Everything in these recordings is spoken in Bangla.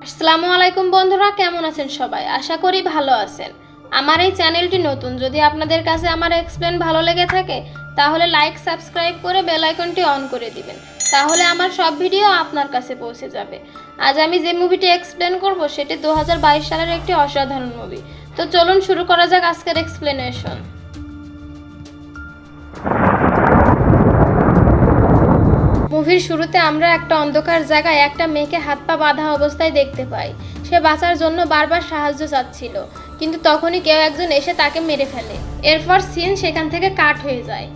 আসসালামু আলাইকুম বন্ধুরা, কেমন আছেন সবাই? আশা করি ভালো আছেন। আমার এই চ্যানেলটি নতুন, যদি আপনাদের কাছে আমার এক্সপ্লেন ভালো লেগে থাকে তাহলে লাইক সাবস্ক্রাইব করে বেল আইকনটি অন করে দিবেন, তাহলে আমার সব ভিডিও আপনার কাছে পৌঁছে যাবে। আজ আমি যে মুভিটি এক্সপ্লেন করব সেটি 2022 সালের একটি অসাধারণ মুভি। তো চলুন শুরু করা যাক আজকের এক্সপ্লেনেশন। মুভির শুরুতে আমরা একটা অন্ধকার জায়গায় একটা মেয়েকে হাত পা বাঁধা অবস্থায় দেখতে পাই। সে বাঁচার জন্য বারবার সাহায্য চাচ্ছিল, কিন্তু তখনই কেউ একজন এসে তাকে মেরে ফেলে। এরপর সিন সেখান থেকে কাট হয়ে যায়।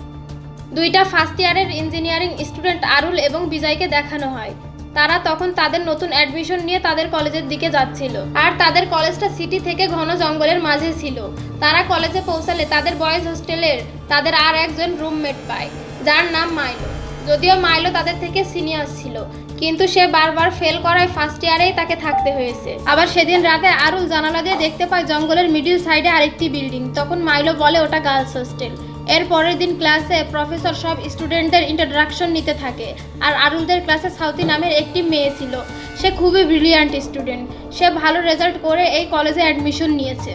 দুইটা ফার্স্ট ইয়ারের ইঞ্জিনিয়ারিং স্টুডেন্ট আরুল এবং বিজয়কে দেখানো হয়। তারা তখন তাদের নতুন অ্যাডমিশন নিয়ে তাদের কলেজের দিকে যাচ্ছিল, আর তাদের কলেজটা সিটি থেকে ঘন জঙ্গলের মাঝে ছিল। তারা কলেজে পৌঁছালে তাদের বয়েজ হোস্টেলের তাদের আর একজন রুমমেট পায়, যার নাম মাইলো। যদিও মাইলো তাদের থেকে সিনিয়র ছিল, কিন্তু সে বারবার ফেল করায় ফার্স্ট ইয়ারেই তাকে থাকতে হয়েছে। আবার সেদিন রাতে আরুল জানালা দিয়ে দেখতে পায় জঙ্গলের মিডিল সাইডে আরেকটি বিল্ডিং। তখন মাইলো বলে ওটা গার্লস হোস্টেল। এর পরের দিন ক্লাসে প্রফেসর সব স্টুডেন্টদের ইন্ট্রোডাকশন নিতে থাকে, আর আরুলদের ক্লাসে সাউথি নামের একটি মেয়ে ছিল। সে খুবই ব্রিলিয়ান্ট স্টুডেন্ট। সে ভালো রেজাল্ট করে এই কলেজে অ্যাডমিশন নিয়েছে।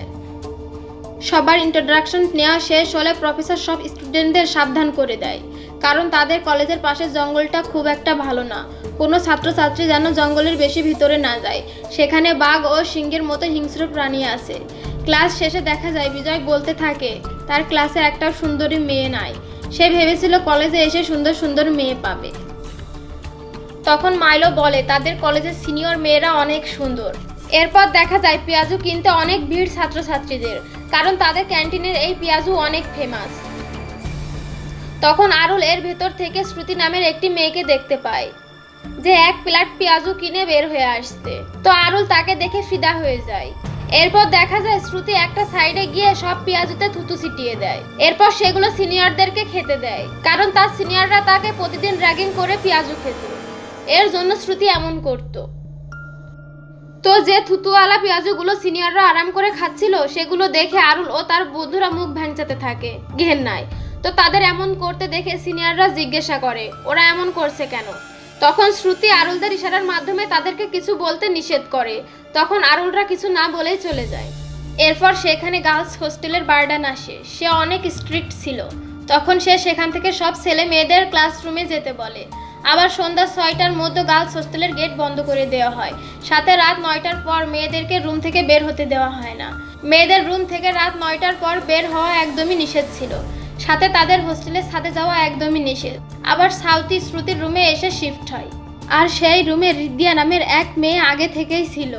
সবার ইন্ট্রোডাকশন নেওয়া শেষ হলে প্রফেসর সব স্টুডেন্টদের সাবধান করে দেয়, কারণ তাদের কলেজের পাশে জঙ্গলটা খুব একটা ভালো না। কোনো ছাত্রছাত্রী যেন জঙ্গলের বেশি ভিতরে না যায়, সেখানে বাঘ ও সিংহের মতো হিংস্র প্রাণী আছে। ক্লাস শেষে দেখা যায় বিজয় বলতে থাকে তার ক্লাসে একটা সুন্দরী মেয়ে নাই। সে ভেবেছিল কলেজে এসে সুন্দর সুন্দর মেয়ে পাবে। তখন মাইলো বলে তাদের কলেজের সিনিয়র মেয়েরা অনেক সুন্দর। এরপর দেখা যায় পেঁয়াজু কিনতে অনেক ভিড় ছাত্রছাত্রীদের, কারণ তাদের ক্যান্টিনের এই পেঁয়াজু অনেক ফেমাস। তখন আরুল এর ভেতর থেকে শ্রুতি নামের একটি মেয়েকে দেখতে পায়, যে এক প্লেট পেঁয়াজু কিনে বের হয়ে আসছে। তো আরুল তাকে দেখে ফিদা হয়ে যায়। এরপর দেখা যায় শ্রুতি একটা সাইডে গিয়ে সব পেঁয়াজুতে থুতু ছিটিয়ে দেয়। এরপর সেগুলো সিনিয়রদেরকে খেতে দেয়, কারণ তার সিনিয়ররা তাকে প্রতিদিন র্যাগিং করে পেঁয়াজু খেত। এর জন্য শ্রুতি এমন করত। তো যে থুতুওয়ালা পেঁয়াজুগুলো সিনিয়ররা আরাম করে খাচ্ছিল, সেগুলো দেখে আরুল ও তার বন্ধুরা মুখ ভ্যাংচাতে থাকে ঘেন্নায়। তো তাদের এমন করতে দেখে সিনিয়ররা জিজ্ঞাসা করে ওরা এমন করছে কেন। তখন শ্রুতি আরুলদের ইশারার মাধ্যমে তাদেরকে কিছু বলতে নিষেধ করে। তখন আরুলরা কিছু না বলেই চলে যায়। এরপর সেখানে গার্লস হোস্টেলের বার্ডান আসে। সে অনেক স্ট্রিক্ট ছিল। তখন সে সেখান থেকে সব ছেলে মেয়েদের ক্লাসরুমে যেতে বলে। আবার সন্ধ্যা 6টার মধ্যে গার্লস হোস্টেলের গেট বন্ধ করে দেওয়া হয়। সাথে রাত 9টার পর মেয়েদেরকে রুম থেকে বের হতে দেওয়া হয় না। মেয়েদের রুম থেকে রাত 9টার পর বের হওয়া একদমই নিষেধ ছিল। সাথে তাদের হোস্টেলের সাথে যাওয়া একদমই নিষেধ। আবার সাউথি শ্রুতির রুমে এসে শিফট হয়, আর সেই রুমে রিদিয়া নামের এক মেয়ে আগে থেকেই ছিল,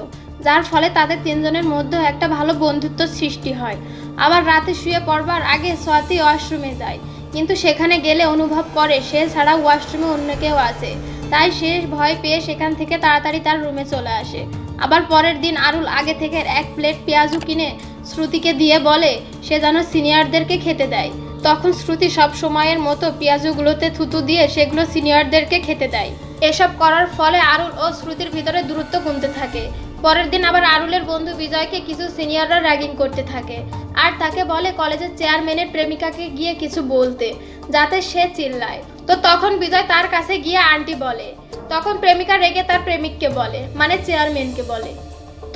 যার ফলে তাদের তিনজনের মধ্যে একটা ভালো বন্ধুত্ব সৃষ্টি হয়। আবার রাতে শুয়ে পড়বার আগে স্বাতি ওয়াশরুমে যায়, কিন্তু সেখানে গেলে অনুভব করে সে ছাড়া ওয়াশরুমে অন্য কেউ আছে। তাই সে ভয় পেয়ে সেখান থেকে তাড়াতাড়ি তার রুমে চলে আসে। আবার পরের দিন আরুল আগে থেকে এক প্লেট পেঁয়াজু কিনে শ্রুতিকে দিয়ে বলে সে যেন সিনিয়রদেরকে খেতে দেয়। তখন শ্রুতি সব সময়ের মতো পেঁয়াজুগুলোতে থুতু দিয়ে সেগুলো সিনিয়রদেরকে খেতে দেয়। এসব করার ফলে আরুল ও শ্রুতির ভিতরে দূরত্ব কমতে থাকে। পরের দিন আবার আরুলের বন্ধু বিজয়কে কিছু সিনিয়ররা র্যাগিং করতে থাকে, আর তাকে বলে কলেজের চেয়ারম্যানের প্রেমিকাকে গিয়ে কিছু বলতে, যাতে সে চিল্লায়। তো তখন বিজয় তার কাছে গিয়ে আন্টি বলে। তখন প্রেমিকা রেগে তার প্রেমিককে বলে, মানে চেয়ারম্যানকে বলে।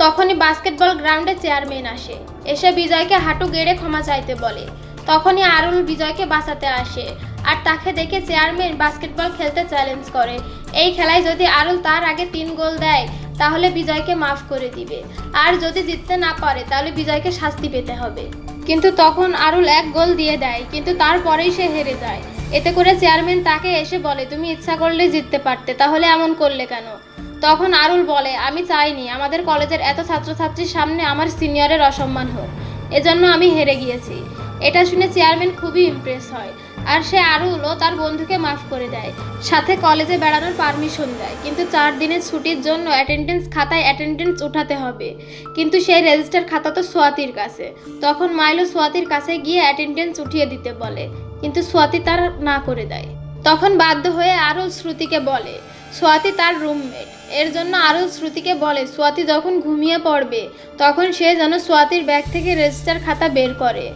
তখনই বাস্কেটবল গ্রাউন্ডে চেয়ারম্যান আসে। এসে বিজয়কে হাঁটু গেড়ে ক্ষমা চাইতে বলে। তখনই আরুল বিজয়কে বাঁচাতে আসে, আর তাকে দেখে চেয়ারম্যান বাস্কেটবল খেলতে চ্যালেঞ্জ করে। এই খেলায় যদি আরুল তার আগে 3 গোল দেয় তাহলে বিজয়কে মাফ করে দিবে, আর যদি জিততে না পারে তাহলে বিজয়কে শাস্তি পেতে হবে। কিন্তু তখন আরুল 1 গোল দিয়ে দেয়, কিন্তু তারপরেই সে হেরে যায়। এতে করে চেয়ারম্যান তাকে এসে বলে তুমি ইচ্ছা করলে জিততে পারতে, তাহলে এমন করলে কেন। তখন আরুল বলে আমি চাইনি আমাদের কলেজের এত ছাত্রছাত্রীর সামনে আমার সিনিয়রের অসম্মান হোক, এজন্য আমি হেরে গিয়েছি। এটা শুনে চেয়ারম্যান খুবই ইমপ্রেস হয়, আর সে আরুল ও তার বন্ধুকে মাফ করে দেয়। সাথে কলেজে বেড়ানোর পারমিশন দেয়, কিন্তু 4 দিনের ছুটির জন্য অ্যাটেন্ডেন্স খাতায় অ্যাটেন্ডেন্স উঠাতে হবে। কিন্তু সেই রেজিস্টার খাতা তো সোয়াতির কাছে। তখন মাইলো সোয়াতির কাছে গিয়ে অ্যাটেন্ডেন্স উঠিয়ে দিতে বলে, কিন্তু সোয়াতি তার না করে দেয়। তখন বাধ্য হয়ে আরুল শ্রুতিকে বলে সোয়াতি তার রুমমেট। এর জন্য আরুল শ্রুতিকে বলে সোয়াতি যখন ঘুমিয়ে পড়বে তখন সে যেন সোয়াতির ব্যাগ থেকে রেজিস্টার খাতা বের করে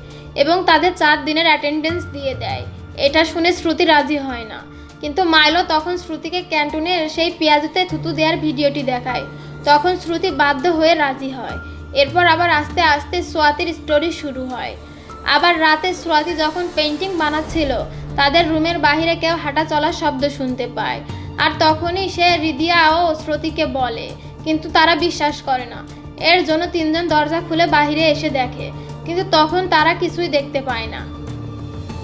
এবং তাদের 4 দিনের অ্যাটেন্ডেন্স দিয়ে দেয়। এটা শুনে শ্রুতি রাজি হয় না, কিন্তু মাইলো তখন শ্রুতিকে ক্যান্টিনের সেই পেঁয়াজুতে থুতু দেওয়ার ভিডিওটি দেখায়। তখন শ্রুতি বাধ্য হয়ে রাজি হয়। এরপর আবার আস্তে আস্তে সোয়াতির স্টোরি শুরু হয়। আবার রাতে সোয়াতি যখন পেন্টিং বানাচ্ছিল, তাদের রুমের বাইরে কেউ হাঁটা চলার শব্দ শুনতে পায়। আর তখনই সে রিদিয়া ও শ্রুতিকে বলে, কিন্তু তারা বিশ্বাস করে না। এর জন্য তিনজন দরজা খুলে বাইরে এসে দেখে, কিন্তু তখন তারা কিছুই দেখতে পায় না।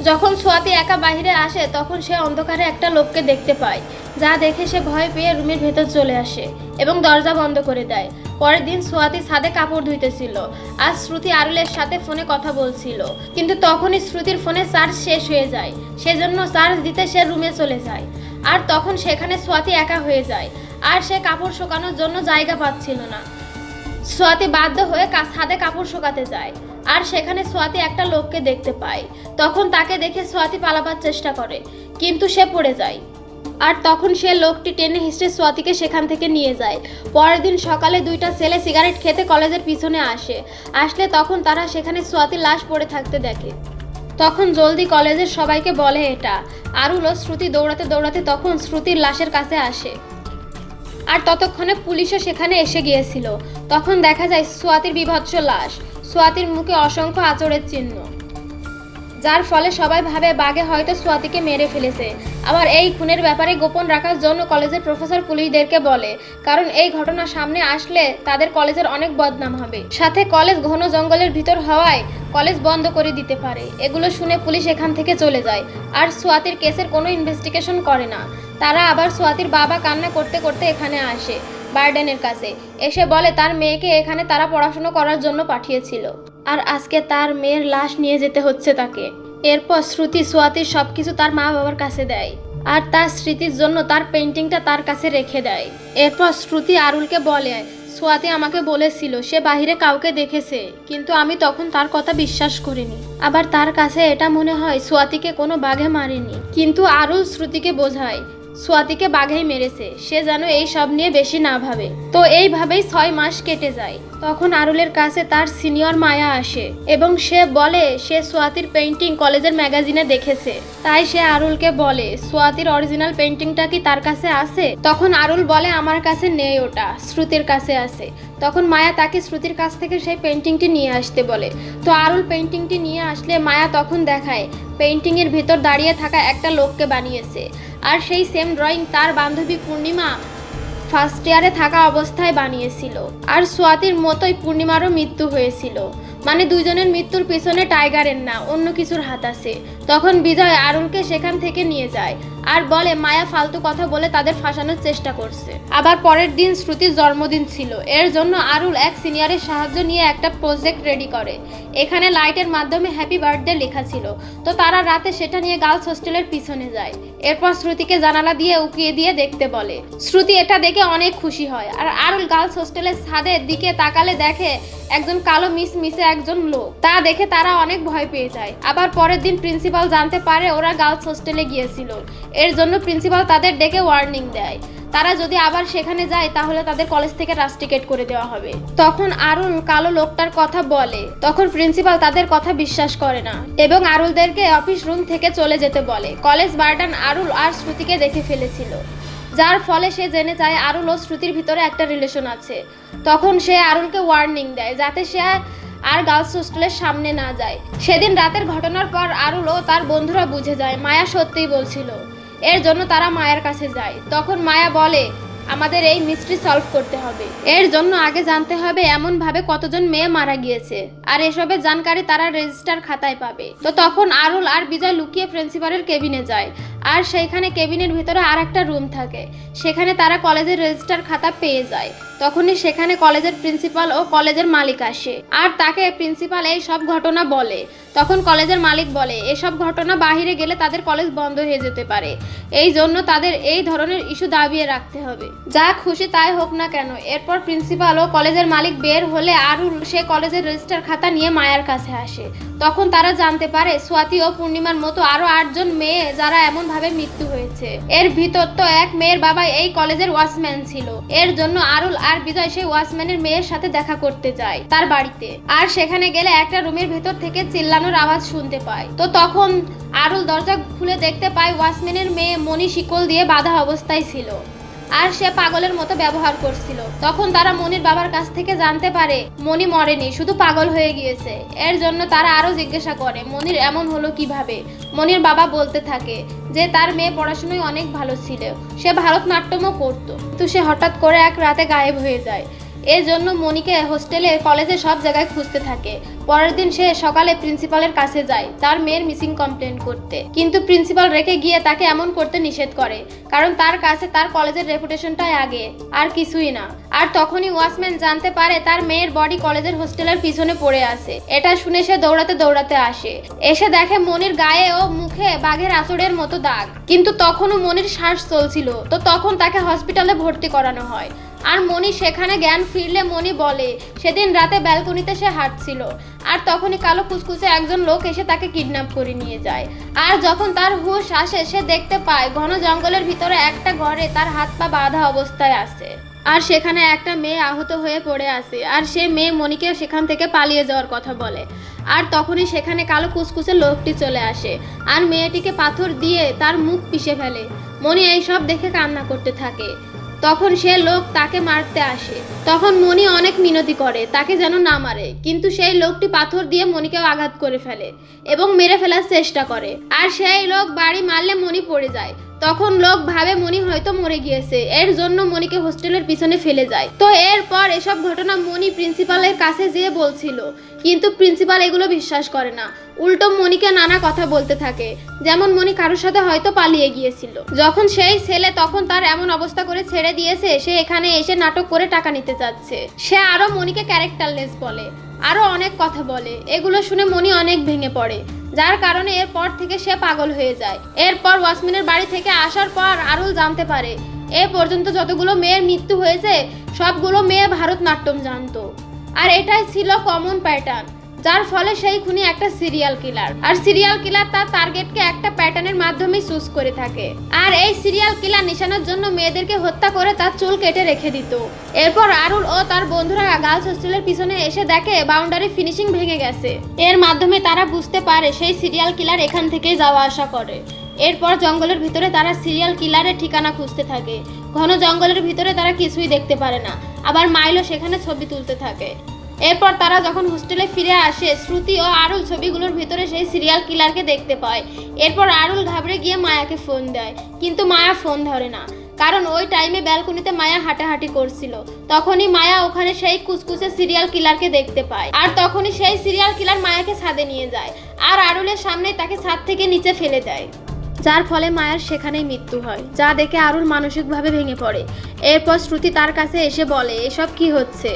যখন সোয়াতি একা বাইরে আসে, তখন সে অন্ধকারে একটা লোককে দেখতে পায়, যা দেখে সে ভয় পেয়ে রুমের ভেতর চলে আসে এবং দরজা বন্ধ করে দেয়। পরের দিন সোয়াতি ছাদে কাপড় ধুইতেছিল আর শ্রুতি আরুলের সাথে ফোনে কথা বলছিল, কিন্তু তখনই শ্রুতির ফোনে চার্জ শেষ হয়ে যায়। সেজন্য চার্জ দিতে সে রুমে চলে যায়। আর তখন সেখানে সোয়াতি একা হয়ে যায়, আর সে কাপড় শুকানোর জন্য জায়গা পাচ্ছিল না। সোয়াতি বাধ্য হয়ে ছাদে কাপড় শুকাতে যায়, আর সেখানে সোয়াতি একটা লোককে দেখতে পায়। তখন তাকে দেখে সোয়াতি পালাবার চেষ্টা করে, কিন্তু সে পড়ে যায়। আর তখন সে লোকটি টেনে হিঁচড়ে সোয়াতিকে সেখান থেকে নিয়ে যায়। পরের দিন সকালে দুইটা ছেলে সিগারেট খেতে কলেজের পিছনে আসলে তখন তারা সেখানে সোয়াতির লাশ পড়ে থাকতে দেখে। তখন জলদি কলেজের সবাইকে বলে এটা। আরুল ও শ্রুতি দৌড়াতে দৌড়াতে তখন শ্রুতির লাশের কাছে আসে, আর ততক্ষণে পুলিশও সেখানে এসে গিয়েছিল। তখন দেখা যায় সোয়াতির বিভৎস লাশ, সোয়াতির মুখে অসংখ্য আঁচড়ের চিহ্ন, যার ফলে সবাই ভাবে বাঘে হয়তো সোয়াতিকে মেরে ফেলেছে। আবার এই খুনের ব্যাপারে গোপন রাখার জন্য কলেজের প্রফেসর পুলিশদেরকে বলে, কারণ এই ঘটনা সামনে আসলে তাদের কলেজের অনেক বদনাম হবে। সাথে কলেজ ঘন জঙ্গলের ভিতর হওয়ায় কলেজ বন্ধ করে দিতে পারে। এগুলো শুনে পুলিশ এখান থেকে চলে যায়, আর সোয়াতির কেসের কোনো ইনভেস্টিগেশন করে না। তারা আবার সোয়াতির বাবা কান্না করতে করতে এখানে আসে বার্ডেনের কাছে, এসে বলে তার মেয়েকে এখানে তারা পড়াশোনা করার জন্য পাঠিয়েছিল, আর আজকে তার মেয়ের লাশ নিয়ে যেতে হচ্ছে তাকে। এরপর শ্রুতি সোয়াতির সবকিছু তার মা বাবার কাছে দেয়, আর তার স্মৃতির জন্য তার পেন্টিংটা তার কাছে রেখে দেয়। এরপর শ্রুতি আরুলকে বলে, সোয়াতি আমাকে বলেছিল সে বাহিরে কাউকে দেখেছে, কিন্তু আমি তখন তার কথা বিশ্বাস করিনি। আবার তার কাছে এটা মনে হয় সোয়াতিকে কোনো বাঘে মারেনি, কিন্তু আরুল শ্রুতিকে বোঝায় সোয়াতিকে বাঘেই মেরেছে, সে যেন এই সব নিয়ে বেশি না ভাবে। তো এইভাবেই 6 মাস কেটে যায়। তখন আরুলের কাছে তার সিনিয়র মায়া আসে এবং সে বলে সে সোয়াতির পেন্টিং কলেজের ম্যাগাজিনে দেখেছে। তাই সে আরুলকে বলে সোয়াতির অরিজিনাল পেন্টিংটা কি তার কাছে আছে। তখন আরুল বলে আমার কাছে নেই, ওটা শ্রুতির কাছে আছে। তখন মায়া তাকে শ্রুতির কাছ থেকে সেই পেন্টিংটি নিয়ে আসতে বলে। তো আরুল পেন্টিংটি নিয়ে আসলে মায়া তখন দেখায় পেন্টিংয়ের ভেতর দাঁড়িয়ে থাকা একটা লোককে বানিয়েছে, আর সেই সেম ড্রয়িং তার বান্ধবী পূর্ণিমা ফার্স্ট ইয়ারে থাকা অবস্থায় বানিয়েছিল। আর সোয়াতির মতোই পূর্ণিমারও মৃত্যু হয়েছিল, মানে দুইজনের মৃত্যুর পিছনে টাইগারের না অন্য কিছুর হাত আছে। তখন বিজয় আরুলকে সেখান থেকে নিয়ে যায় আর বলে মায়া ফালতু কথা বলে তাদের ফাঁসানোর চেষ্টা করছে। আবার পরের দিন শ্রুতির জন্মদিন ছিল, এর জন্য আরুল এক সিনিয়রের সাহায্য নিয়ে একটা প্রজেক্ট রেডি করে। এখানে লাইটের মাধ্যমে হ্যাপি বার্থডে লেখা ছিল। তো তারা রাতে সেটা নিয়ে গার্লস হোস্টেলের পিছনে যায়। এরপর শ্রুতিকে জানালা দিয়ে উকিয়ে দিয়ে দেখতে বলে। শ্রুতি এটা দেখে অনেক খুশি হয়, আর আরুল গার্লস হোস্টেলের ছাদের দিকে তাকালে দেখে একজন কালো মিশে একজন লোক। তা দেখে তারা অনেক ভয় পেয়ে যায়। আবার পরের দিন প্রিন্সিপাল জানতে পারে ওরা গার্লস হোস্টেলে গিয়েছিল, এর জন্য প্রিন্সিপাল তাদের ডেকে ওয়ার্নিং দেয় তারা যদি আবার সেখানে যায় তাহলে তাদের কলেজ থেকে রাস্টিকেট করে দেওয়া হবে। তখন আরুল কালো লোকটার কথা বলে, তখন প্রিন্সিপাল তাদের কথা বিশ্বাস করে না এবং আরুলদেরকে অফিস রুম থেকে চলে যেতে বলে। কলেজ ওয়ার্ডেন আরুল আর শ্রুতিকে দেখে ফেলেছিল, যার ফলে সে জেনে যায় আরুল ও শ্রুতির ভিতরে একটা রিলেশন আছে। তখন সে আরুলকে ওয়ার্নিং দেয় যাতে সে আর গার্লস হোস্টেলের সামনে না যায়। সেদিন রাতের ঘটনার পর আরুল ও তার বন্ধুরা বুঝে যায় মায়া সত্যিই বলছিল, এর জন্য তারা মায়ের কাছে যায়। তখন মায়া বলে আমাদের এই মিস্ট্রি সলভ করতে হবে, এর জন্য আগে জানতে হবে এমন ভাবে কতজন মেয়ে মারা গিয়েছে, আর এসবের জানকারি তারা রেজিস্টার খাতায় পাবে। তো তখন আরুল আর বিজয় লুকিয়ে প্রিন্সিপালের কেবিনে যায়, আর সেইখানে কেবিনের ভিতরে আর একটা রুম থাকে, সেখানে তারা কলেজের রেজিস্টার খাতা পেয়ে যায়। তখনই সেখানে কলেজের প্রিন্সিপাল ও কলেজের মালিক আসে, আর তাকে প্রিন্সিপাল এই সব ঘটনা বলে। তখন কলেজের মালিক বলে এসব ঘটনা বাহিরে গেলে তাদের কলেজ বন্ধ হয়ে যেতে পারে, এই জন্য তাদের এই ধরনের ইস্যু দাবিয়ে রাখতে হবে, যা খুশি তাই হোক না কেন। এরপর প্রিন্সিপাল ও কলেজের মালিক বের হলে আরুল সে কলেজের রেজিস্টার খাতা নিয়ে মায়ার কাছে আসে। তখন তারা জানতে পারে সোয়াতি ও পূর্ণিমার মতো আরো 8 জন মেয়ে যারা এমন ভাবে মৃত্যু হয়েছে। এর ভিতর তো এক মেয়ের বাবা এই কলেজের ওয়াচম্যান ছিল, এর জন্য আরুল আর বিজয় সেই ওয়াচম্যানের মেয়ের সাথে দেখা করতে যায় তার বাড়িতে। আর সেখানে গেলে একটা রুমের ভেতর থেকে চিল্লানোর আওয়াজ শুনতে পায়। তো তখন আরুল দরজা খুলে দেখতে পায় ওয়াচম্যানের মেয়ে মনি শিকল দিয়ে বাঁধা অবস্থায় ছিল, আর সে পাগলের মতো ব্যবহার করছিল। তখন তারা মনির বাবার কাছ থেকে জানতে পারে মনি মরেনি, শুধু পাগল হয়ে গিয়েছে। এর জন্য তারা আরো জিজ্ঞাসা করে মনির এমন হলো কিভাবে। মনির বাবা বলতে থাকে যে তার মেয়ে পড়াশোনায় অনেক ভালো ছিল, সে ভারতনাট্যমও করতো, কিন্তু সে হঠাৎ করে এক রাতে গায়েব হয়ে যায়। এর জন্য মনিকে হোস্টেলে, কলেজে সব জায়গায় খুঁজতে থাকে। পরের দিন সে সকালে প্রিন্সিপালের কাছে যায় তার মেয়ের মিসিং কমপ্লেন করতে, কিন্তু প্রিন্সিপাল রেখে গিয়ে তাকে এমন করতে নিষেধ করে, কারণ তার কাছে তার কলেজের রেপুটেশনটাই আগে, আর কিছুই না। আর তখনই ওয়াচম্যান জানতে পারে তার মেয়ের বডি কলেজের হোস্টেলের পিছনে পড়ে আছে। এটা শুনে সে দৌড়াতে দৌড়াতে আসে, এসে দেখে মনির গায়ে ও মুখে বাঘের আঁচড়ের মতো দাগ, কিন্তু তখনও মনির শ্বাস চলছিল। তো তখন তাকে হসপিটালে ভর্তি করানো হয়। আর মনি সেখানে জ্ঞান ফিরলে মনি বলে সেদিন রাতে ব্যালকনিতে সে হাঁটছিল, আর তখনই কালো কুচকুচে একজন লোক এসে তাকে কিডন্যাপ করে নিয়ে যায়। আর যখন তার হুঁশ আসে সে দেখতে পায় ঘন জঙ্গলের ভিতরে একটা ঘরে তার হাত পা বাঁধা অবস্থায় আছে, আর সেখানে একটা মেয়ে আহত হয়ে পড়ে আছে। আর সে মেয়ে মনিকে সেখান থেকে পালিয়ে যাওয়ার কথা বলে। আর তখনই সেখানে কালো কুচকুচে লোকটি চলে আসে আর মেয়েটিকে পাথর দিয়ে তার মুখ পিষে ফেলে। মনি এইসব দেখে কান্না করতে থাকে। তখন সে লোক তাকে মারতে আসে, তখন মনি অনেক মিনতি করে তাকে যেন না মারে, কিন্তু সেই লোকটি পাথর দিয়ে মনিকে আঘাত করে ফেলে এবং মেরে ফেলার চেষ্টা করে। আর সেই লোক বাড়ি মারলে মনি পড়ে যায়। তখন লোক ভাবে মনি হয়তো মরে গিয়েছে, এর জন্য মনিকে হোস্টেলের পিছনে ফেলে যায়। তো এরপর এসব ঘটনা মনি প্রিন্সিপালের কাছে যেয়ে বলছিল, কিন্তু প্রিন্সিপাল এগুলো বিশ্বাস করে না, উল্টো মনিকে নানা কথা বলতে থাকে, যেমন মনি কারোর সাথে হয়তো পালিয়ে গিয়েছিল। যখন সেই ছেলে তখন তার এমন অবস্থা করে ছেড়ে দিয়েছে, সে এখানে এসে নাটক করে টাকা নিতে চাচ্ছে। সে আরো মনিকে ক্যারেক্টারলেস বলে, আরো অনেক কথা বলে। এগুলো শুনে মনি অনেক ভেঙে পড়ে, যার কারণে এরপর থেকে সে পাগল হয়ে যায়। এরপর ওয়াসমিনের বাড়ি থেকে আসার পর আরুল জানতে পারে এ পর্যন্ত যতগুলো মেয়ের মৃত্যু হয়েছে সবগুলো মেয়ে ভারতনাট্যম জানতো, আর এটাই ছিল কমন প্যাটার্ন, যার ফলে সেই খুনি একটা সিরিয়াল কিলার। আর সিরিয়াল কিলার তার টার্গেটকে একটা প্যাটার্নের মাধ্যমে চুজ করে থাকে। আর এই সিরিয়াল কিলার নিশানার জন্য মেয়েদেরকে হত্যা করে তার চুল কেটে রেখে দিত। এরপর আরুল ও তার বন্ধুরা গার্লস হোস্টেলের পিছনে এসে দেখে বাউন্ডারি ফিনিশিং ভেঙে গেছে। এর মাধ্যমে তারা বুঝতে পারে সেই সিরিয়াল কিলার এখান থেকেই যাওয়া আসা করে। এরপর জঙ্গলের ভিতরে তারা সিরিয়াল কিলারের ঠিকানা খুঁজতে থাকে। ঘন জঙ্গলের ভিতরে তারা কিছুই দেখতে পারে না, আবার মাইলও সেখানে ছবি তুলতে থাকে। এরপর তারা যখন হোস্টেলে ফিরে আসে, শ্রুতি ও আরুল ছবিগুলোর ভিতরে সেই সিরিয়াল কিলারকে দেখতে পায়। এরপর আরুল ঘাবড়ে গিয়ে মায়াকে ফোন দেয়, কিন্তু মায়া ফোন ধরে না, কারণ ওই টাইমে ব্যালকনিতে মায়া হাঁটাহাঁটি করছিল। তখনই মায়া ওখানে সেই কুচকুচে সিরিয়াল কিলারকে দেখতে পায়, আর তখনই সেই সিরিয়াল কিলার মায়াকে ছাদে নিয়ে যায় আর আরুলের সামনে তাকে ছাদ থেকে নিচে ফেলে দেয়, যার ফলে মায়ার সেখানেই মৃত্যু হয়, যা দেখে আরুল মানসিকভাবে ভেঙে পড়ে। এরপর শ্রুতি তার কাছে এসে বলে এসব কি হচ্ছে।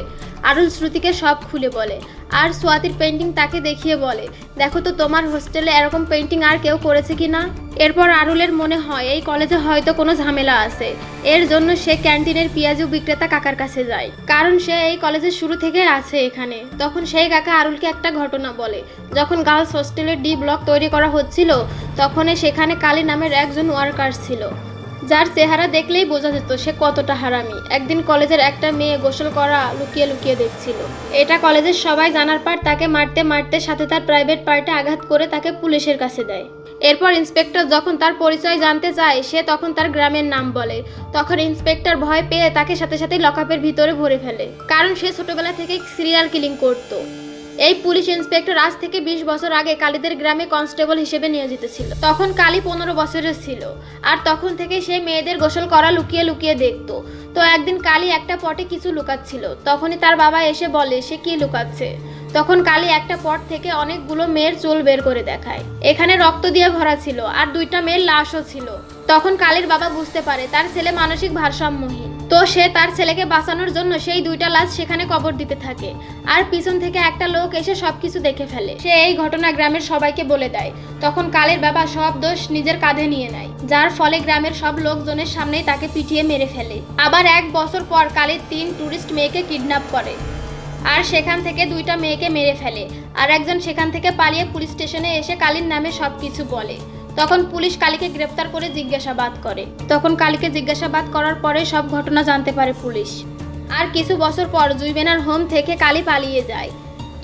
আরুল শ্রুতিকে সব খুলে বলে, আর সোয়াতির পেন্টিং তাকে দেখিয়ে বলে দেখো তো তোমার হোস্টেলে এরকম পেন্টিং আর কেউ করেছে কি না। এরপর আরুলের মনে হয় এই কলেজে হয়তো কোনো ঝামেলা আছে, এর জন্য সে ক্যান্টিনের পেঁয়াজু বিক্রেতা কাকার কাছে যায়, কারণ সে এই কলেজের শুরু থেকে আছে এখানে। তখন সেই কাকা আরুলকে একটা ঘটনা বলে, যখন গার্লস হোস্টেলের ডি ব্লক তৈরি করা হচ্ছিল তখনই সেখানে কালী নামের একজন ওয়ার্কার ছিল, যার চেহারা দেখলেই বোঝা যেত সে কতটা হারামি। একদিন কলেজের একটা মেয়ে গোসল করা লুকিয়ে লুকিয়ে দেখছিল। এটা কলেজের সবাই জানার পর তাকে মারতে মারতে সাথে তার প্রাইভেট পার্টে আঘাত করে তাকে পুলিশের কাছে দেয়। এরপর ইন্সপেক্টর যখন তার পরিচয় জানতে চায় সে তখন তার গ্রামের নাম বলে। তখন ইন্সপেক্টর ভয় পেয়ে তাকে সাথে সাথে লকআপের ভিতরে ভরে ফেলে, কারণ সে ছোটবেলা থেকে সিরিয়াল কিলিং করতো। এই পুলিশ ইন্সপেক্টর আজ থেকে 20 বছর আগে কালীদের গ্রামে কনস্টেবল হিসেবে নিয়োজিত ছিল। তখন কালী 15 বছরের ছিল, আর তখন থেকে সে মেয়েদের গোসল করা লুকিয়ে লুকিয়ে দেখতো। তো একদিন কালী একটা পটে কিছু লুকাচ্ছিল, তখনই তার বাবা এসে বলে সে কি লুকাচ্ছে। তখন কালী একটা পট থেকে অনেকগুলো মেয়ের চুল বের করে দেখায়, এখানে রক্ত দিয়ে ভরা ছিল আর 2টা মেয়ের লাশও ছিল। তখন কালীর বাবা বুঝতে পারে তার ছেলে মানসিক ভারসাম্যহীন, তো সে তার ছেলেকে বাঁচানোর জন্য সেই 2টা লাশ সেখানে কবর দিতে থাকে। আর পিছন থেকে একটা লোক এসে সবকিছু দেখে ফেলে, সে এই ঘটনা গ্রামের সবাইকে বলে দেয়। তখন কালীর বাবা সব দোষ নিজের কাঁধে নিয়ে নেয়, যার ফলে গ্রামের সব লোকজনের সামনেই তাকে পিটিয়ে মেরে ফেলে। আবার 1 বছর পর কালীর 3 টুরিস্ট মেয়েকে কিডন্যাপ করে, আর সেখান থেকে 2টা মেয়েকে মেরে ফেলে। আর একজন সেখান থেকে পালিয়ে পুলিশ স্টেশনে এসে কালীর নামে সবকিছু বলে। তখন পুলিশ কালীকে গ্রেফতার করে জিজ্ঞাসাবাদ করে। তখন কালীকে জিজ্ঞাসাবাদ করার পরে সব ঘটনা জানতে পারে পুলিশ। আর কিছু বছর পর জুইবেনার হোম থেকে কালী পালিয়ে যায়।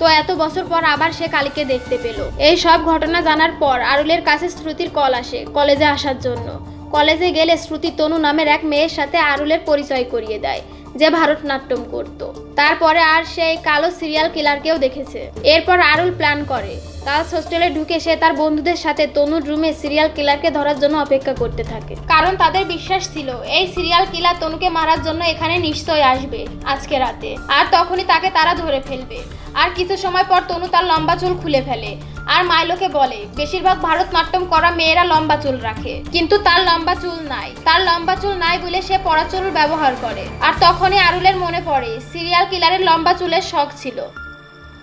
তো এত বছর পর আবার সে কালীকে দেখতে পেল। এই সব ঘটনা জানার পর আরুলের কাছে শ্রুতির কল আসে কলেজে আসার জন্য। কলেজে গেলে শ্রুতি তনু নামের এক মেয়ের সাথে আরুলের পরিচয় করিয়ে দেয়, যে ভারতনাট্যম করত। তারপরে আর সেই কালো সিরিয়াল কিলারকেও দেখেছে। এরপর আরুল প্ল্যান করে গার্লস হোস্টেলে ঢুকে সে তার বন্ধুদের সাথে তনুর রুমে সিরিয়াল কিলারকে ধরার জন্য অপেক্ষা করতে থাকে, কারণ তাদের বিশ্বাস ছিল এই সিরিয়াল কিলার তনুকে মারার জন্য এখানে নিশ্চয়ই আসবে আজকে রাতে, আর তখনই তাকে তারা ধরে ফেলবে। আর কিছু সময় পর তনু তার লম্বা চুল খুলে ফেলে আর মাইলোকে বলে বেশিরভাগ ভারতনাট্যম করা মেয়েরা লম্বা চুল রাখে, কিন্তু তার লম্বা চুল নাই। তার লম্বা চুল নাই বলে সে পরা চুল ব্যবহার করে। আর তখনই আরুলের মনে পড়ে সিরিয়াল কিলারের লম্বা চুলের শখ ছিল,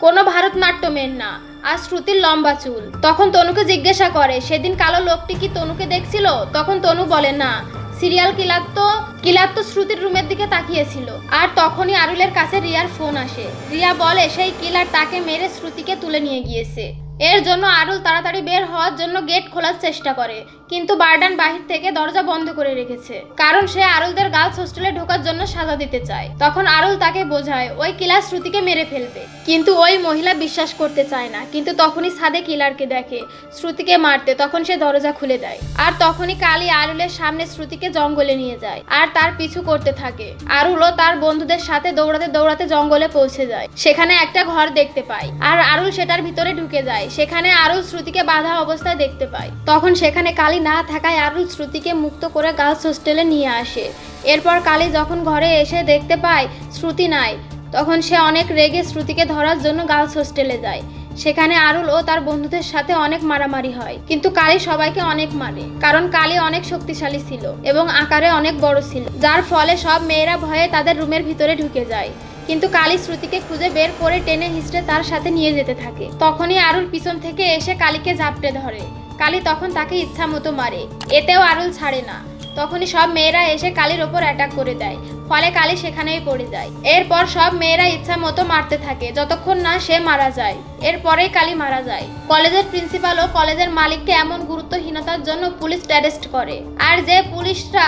কোনো ভারতনাট্যমের না, আর শ্রুতির লম্বা চুল। তখন তনুকে জিজ্ঞাসা করে সেদিন কালো লোকটি কি তনুকে দেখছিল? তখন তনু বলে না, সিরিয়াল কিলার তো শ্রুতির রুমের দিকে তাকিয়েছিল। আর তখনই আরুলের কাছে রিয়ার ফোন আসে। রিয়া বলে সেই কিলার তাকে মেরে শ্রুতিকে তুলে নিয়ে গিয়েছে। এর জন্য আরুল তাড়াতাড়ি বের হওয়ার জন্য গেট খোলার চেষ্টা করে, কিন্তু বারডান বাহির থেকে দরজা বন্ধ করে রেখেছে, কারণ সে আরুলদের গার্লস হোস্টেলে ঢোকার জন্য সাজা দিতে চায়। তখন আরুল তাকে বোঝায় ওই কিলার শ্রুতিকে মেরে ফেলবে, কিন্তু ওই মহিলা বিশ্বাস করতে চায় না। কিন্তু তখনই ছাদে কিলারকে দেখে শ্রুতিকে মারতে, তখন সে দরজা খুলে দেয়। আর তখনই কালী আরুলের সামনে শ্রুতিকে জঙ্গলে নিয়ে যায় আর তার পিছু করতে থাকে। আরুলও তার বন্ধুদের সাথে দৌড়াতে দৌড়াতে জঙ্গলে পৌঁছে যায়। সেখানে একটা ঘর দেখতে পায় আর আরুল সেটার ভিতরে ঢুকে যায়। সেখানে আরুল শ্রুতিকে বাঁধা অবস্থায় দেখতে পায়। তখন সেখানে কালী না থাকায় আরুল শ্রুতিকে মুক্ত করে গার্লস হোস্টেলে নিয়ে আসে। এরপর কালী যখন ঘরে এসে দেখতে পায় শ্রুতি নাই, তখন সে অনেক রেগে শ্রুতিকে ধরার জন্য গার্লস হোস্টেলে যায়। সেখানে আরুল ও তার বন্ধুদের সাথে অনেক মারামারি হয়, কিন্তু কালী সবাইকে অনেক মারে, কারণ কালী অনেক শক্তিশালী ছিল এবং আকারে অনেক বড় ছিল, যার ফলে সব মেয়েরা ভয়ে তাদের রুমের ভিতরে ঢুকে যায়। কিন্তু কালী শ্রুতিকে খুঁজে বের করে টেনে হিঁচড়ে তার সাথে নিয়ে যেতে থাকে। তখনই আরুল পিছন থেকে এসে কালীকে ঝাপটে ধরে। কালী তখন তাকে ইচ্ছা মতো মারে, এতেও আরুল ছাড়ে না। তখনই সব মেয়েরা এসে কালীর ওপর অ্যাটাক করে দেয়, ফলে কালী সেখানেই পড়ে যায়। এরপর সব মেয়েরা ইচ্ছা মতো মারতে থাকে যতক্ষণ না সে মারা যায়। এরপরেই কালী মারা যায়। কলেজের প্রিন্সিপাল ও কলেজের মালিককে এমন গুরুত্বহীনতার জন্য পুলিশ অ্যারেস্ট করে, আর যে পুলিশরা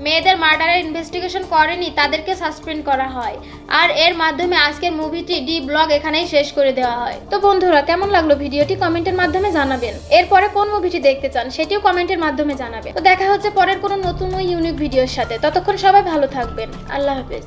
মেয়েদের মার্ডারের ইনভেস্টিগেশন করেনি তাদেরকে সাসপেন্ড করা হয়। আর এর মাধ্যমে আজকের মুভিটি ডি ব্লগ এখানেই শেষ করে দেওয়া হয়। তো বন্ধুরা, কেমন লাগলো ভিডিওটি কমেন্টের মাধ্যমে জানাবেন। এরপরে কোন মুভিটি দেখতে চান সেটিও কমেন্টের মাধ্যমে জানাবেন। তো দেখা হচ্ছে পরের কোনো নতুন ও ইউনিক ভিডিওর সাথে। ততক্ষণ সবাই ভালো থাকবেন। আল্লাহ হাফেজ।